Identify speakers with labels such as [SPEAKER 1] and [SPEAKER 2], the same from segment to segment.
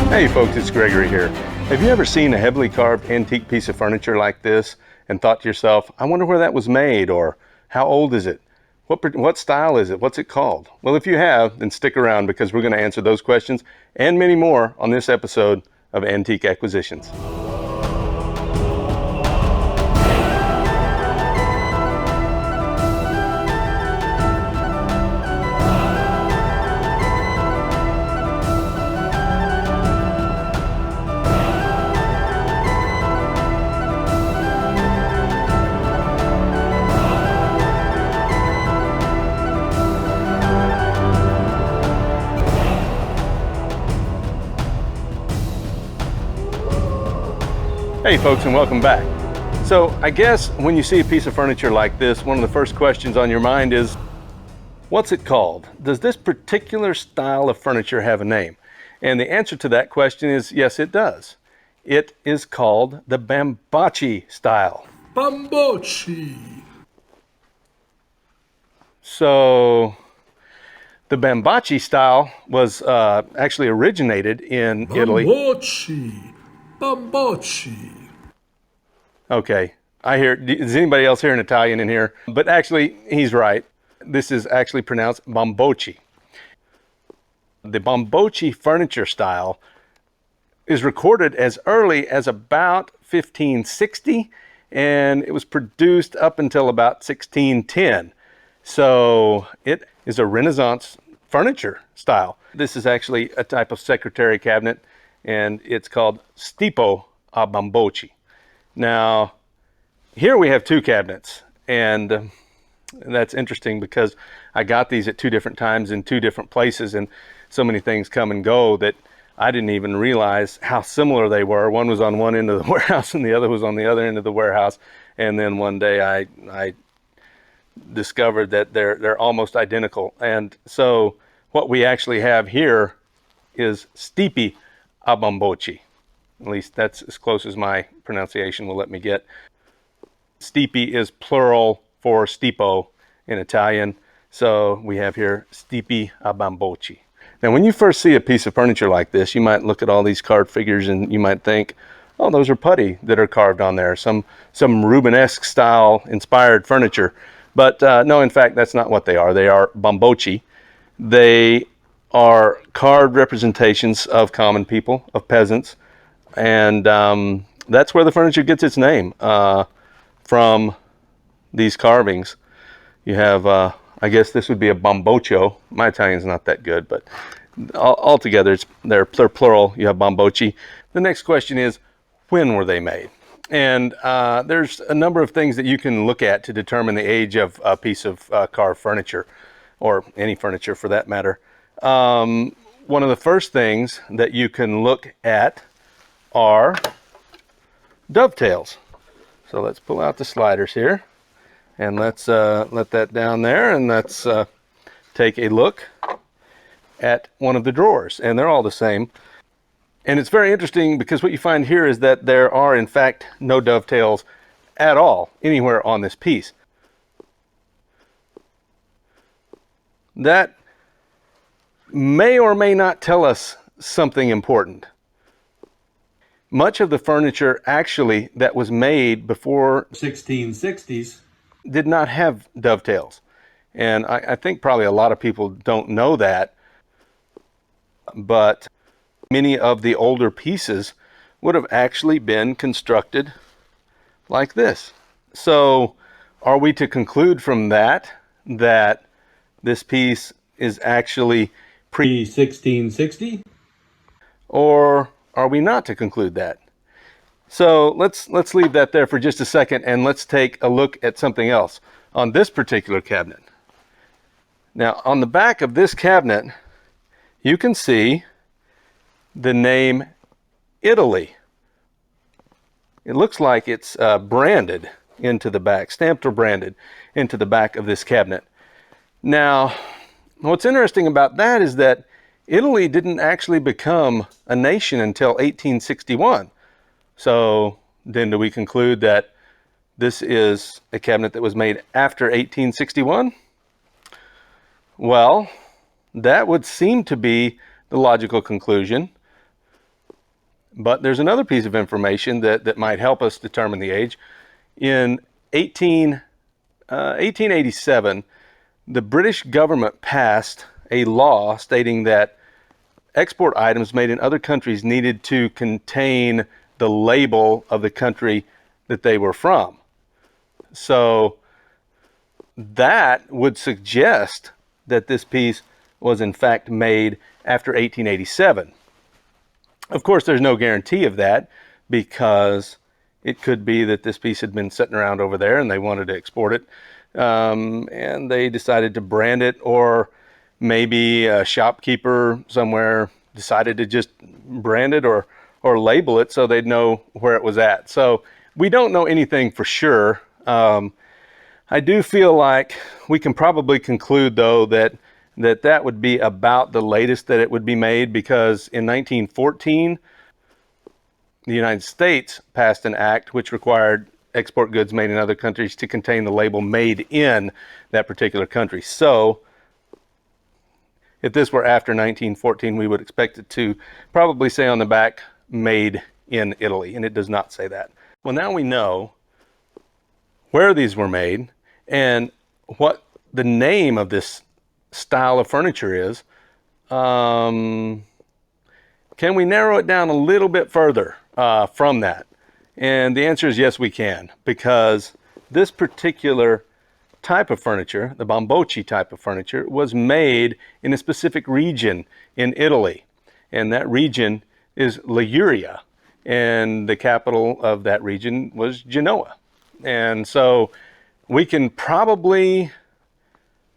[SPEAKER 1] Hey folks, it's Gregory here. Have you ever seen a heavily carved antique piece of furniture like this and thought to yourself, I wonder where that was made, or how old is it? What style is it? What's it called? Well, if you have, then stick around because we're going to answer those questions and many more on this episode of Antique Acquisitions. Hey folks, and welcome back. So I guess when you see a piece of furniture like this, one of the first questions on your mind is, what's it called? Does this particular style of furniture have a name? And the answer to that question is yes, it does. It is called the Bambocci style.
[SPEAKER 2] Bambocci.
[SPEAKER 1] So the Bambocci style was actually originated in Italy.
[SPEAKER 2] Bambocci.
[SPEAKER 1] Okay, I hear, is anybody else hearing Italian in here? But actually, he's right. This is actually pronounced Bambocci. The Bambocci furniture style is recorded as early as about 1560, and it was produced up until about 1610. So it is a Renaissance furniture style. This is actually a type of secretary cabinet, and it's called Stipo a Bambocci. Now, here we have two cabinets, and that's interesting because I got these at two different times in two different places, and so many things come and go that I didn't even realize how similar they were. One was on one end of the warehouse and the other was on the other end of the warehouse, and then one day I discovered that they're almost identical. And so what we actually have here is Stipi a Bambocci. At least that's as close as my pronunciation will let me get. Stipi is plural for stipo in Italian. So we have here Stipi a Bambocci. Now, when you first see a piece of furniture like this, you might look at all these carved figures and you might think, oh, those are putty that are carved on there, some Rubenesque style inspired furniture. But no, in fact, that's not what they are. They are Bambocci. They are carved representations of common people, of peasants, and that's where the furniture gets its name, from these carvings. You have, I guess this would be a Bamboccio. My Italian's not that good, but altogether they're plural. You have Bambocci. The next question is, when were they made? And there's a number of things that you can look at to determine the age of a piece of carved furniture, or any furniture for that matter. One of the first things that you can look at are dovetails. So let's pull out the sliders here, and let's let that down there, and let's take a look at one of the drawers, and they're all the same. And it's very interesting because what you find here is that there are in fact no dovetails at all anywhere on this piece. That may or may not tell us something important. Much of the furniture actually that was made before 1660s did not have dovetails. And I think probably a lot of people don't know that, but many of the older pieces would have actually been constructed like this. So are we to conclude from that this piece is actually pre-1660? Or are we not to conclude that? So let's leave that there for just a second, and let's take a look at something else on this particular cabinet. Now, on the back of this cabinet, you can see the name Italy. It looks like it's branded into the back, stamped or branded into the back of this cabinet. Now, what's interesting about that is that Italy didn't actually become a nation until 1861. So then do we conclude that this is a cabinet that was made after 1861? Well, that would seem to be the logical conclusion. But there's another piece of information that might help us determine the age. In 1887, the British government passed a law stating that export items made in other countries needed to contain the label of the country that they were from. So that would suggest that this piece was in fact made after 1887. Of course, there's no guarantee of that, because it could be that this piece had been sitting around over there and they wanted to export it, and they decided to brand it, or maybe a shopkeeper somewhere decided to just brand it or label it so they'd know where it was at. So we don't know anything for sure. I do feel like we can probably conclude, though, that would be about the latest that it would be made, because in 1914, the United States passed an act which required export goods made in other countries to contain the label "made in" that particular country. So if this were after 1914, we would expect it to probably say on the back, "Made in Italy," and it does not say that. Well, now we know where these were made and what the name of this style of furniture is. Can we narrow it down a little bit further from that? And the answer is yes, we can, because this particular type of furniture, the Bambocci type of furniture, was made in a specific region in Italy, and that region is Liguria, and the capital of that region was Genoa. And so we can probably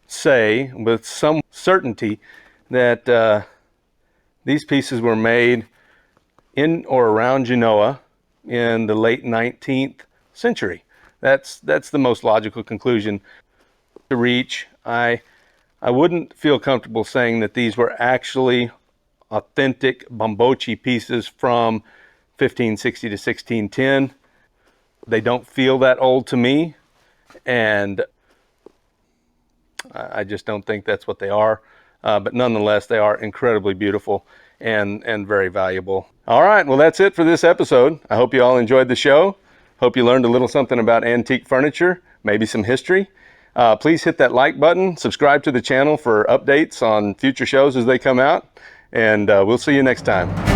[SPEAKER 1] say with some certainty that these pieces were made in or around Genoa in the late 19th century. That's the most logical conclusion to reach. I wouldn't feel comfortable saying that these were actually authentic Bambocci pieces from 1560 to 1610. They don't feel that old to me, and I just don't think that's what they are. But nonetheless, they are incredibly beautiful and very valuable. All right, well, that's it for this episode. I hope you all enjoyed the show. Hope you learned a little something about antique furniture, maybe some history. Please hit that like button, subscribe to the channel for updates on future shows as they come out, and we'll see you next time.